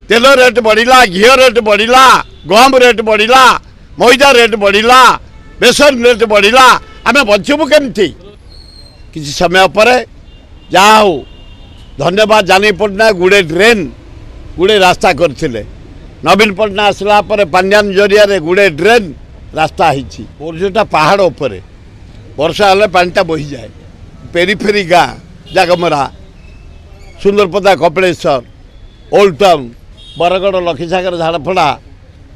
तेल रेट बढ़ला, घी रेट बढ़ला, गहम रेट बढ़ला, मैदा रेट बढ़ला, बेसन रेट बढ़ला, आम बचबू केमती किसी समय पर जहा हो धन्यवाद जानी पट्टनायक गुड़े ड्रेन गुड़े रास्ता करथिले। नवीन पट्टनायक आसला पर पांड्यान जरिया रे गुड़े ड्रेन रास्ता हिची और जोटा पहाड़ उपरे वर्षा हेले पानीटा बही जाए। पेरीफेरी गाँ जागमरा, सुंदरपदा, कपिलेश्वर, ओल्ड टाउन, बरगड़, लखीसागर, झाड़फड़ा,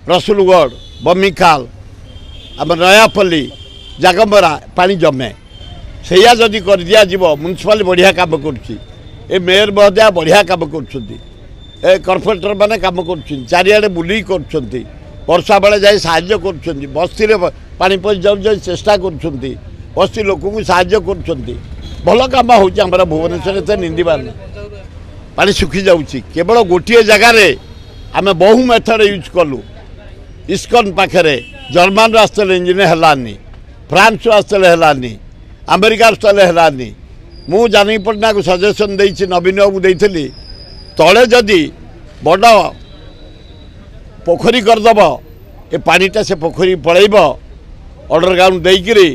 रसुलगढ़, बमिखाल, आम नयापल्ली, जागमरा पानी जमे सैया जदि कर दिया जीवो। म्युनिसिपालिटी बढ़िया काम करुच्ची, ए मेयर महोदय बढ़िया काम करुच्चंती, ए कॉर्पोरेटर माने काम करुच्चंती, चारिआडे बुली करुच्चंती, वर्षा बेले जाई साहाय्य करुच्चंती, बस्ती रे पानी पशि जाउ चेष्टा करुच्चंती, बस्ती लोक को साहाय्य करुच्चंती। भल काम होउची हमरा भुवनेश्वर ते निंदिबार पानी सुखी जाउची। केवल गोटे जगार आम बहु मेथड यूज कलु। इस्कन पाखे जर्मान रास्ते इंजिन है, फ्रांस रास्ते है, अमेरिका रास्ते है। मु जानी पट्टनायक को सजेसन देछि, नवीन बाबू देइथिली, तले जदि बड़ पोखरी करदेव ए पानीटा से पोखरी पलैब अंडरग्राउंड देकरी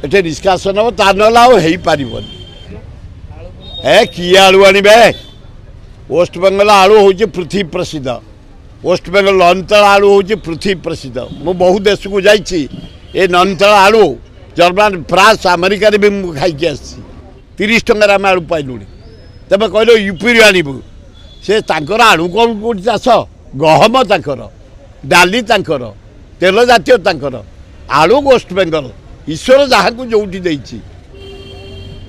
एटे निष्कासन हम ता ना हो पारबनी। ए किए आलू आणवे वेस्ट बेंगल आलू हूँ पृथ्वी प्रसिद्ध। वेस्ट बेंगल ननतल आलू हूँ पृथ्वी प्रसिद्ध। मु बहु देश को जाइए ये ननतल आलू जर्मान, फ्रांस, अमेरिका भी मुझे खाई आसी 30 टकर आम आलू पाइलु। तेज कहल यूपी आणबू से आलू कौन कौन चाष गहम तांकर, डाली तांकर, तेल जातीय तांकर, आलू वेस्ट बेंगल ईश्वर जहाँ को जो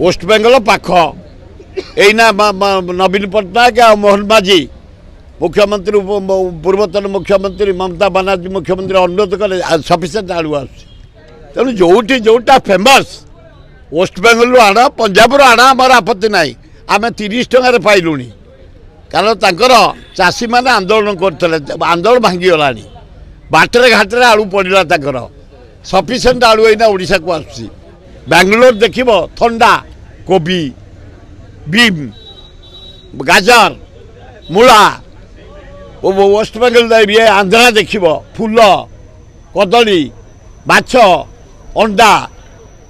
वेस्ट बेंगल पाख एना नवीन पट्टनायक आ मोहन माझी मुख्यमंत्री, पूर्वतन मुख्यमंत्री ममता बनर्जी मुख्यमंत्री अनुरोध कले सफिसीयंट आलू आस। तेणु जोटी जोटा फेमस वेस्ट बेंगल आण, पंजाब आण, आमर आपत्ति ना। आम 30 टकर पाइलु कारण तांकर चाषी मैंने आंदोलन करते, आंदोलन भांगीगला। बाटर घाटे आलू पड़ा तांकर सफिसीयंट आलू एना ओडिशा को आसुची। बेंगलोर देखिब थंडा कोबी, बीम, गाजर, मूला। वेस्ट बेंगल आंध्रा देखिब फूल, कदली, माछ, अंडा।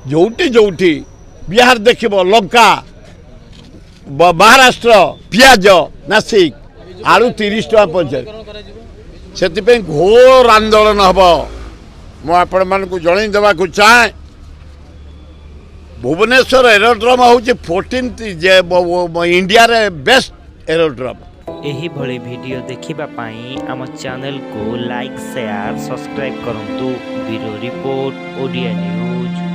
जोटी जोटी बिहार देखिब लंका, महाराष्ट्र पियाज, नासिक आलू 30 टका पहुँचे। से घोर आंदोलन हम मुझे मान जन देवा चाहे। भुवनेश्वर एरोड्रम हूँ 14th इंडिया रे बेस्ट एरोड्रम। एही भली वीडियो देखिबा पाई आम चैनल को लाइक, शेयर, सब्सक्राइब करंतु। Bureau report, Odia news.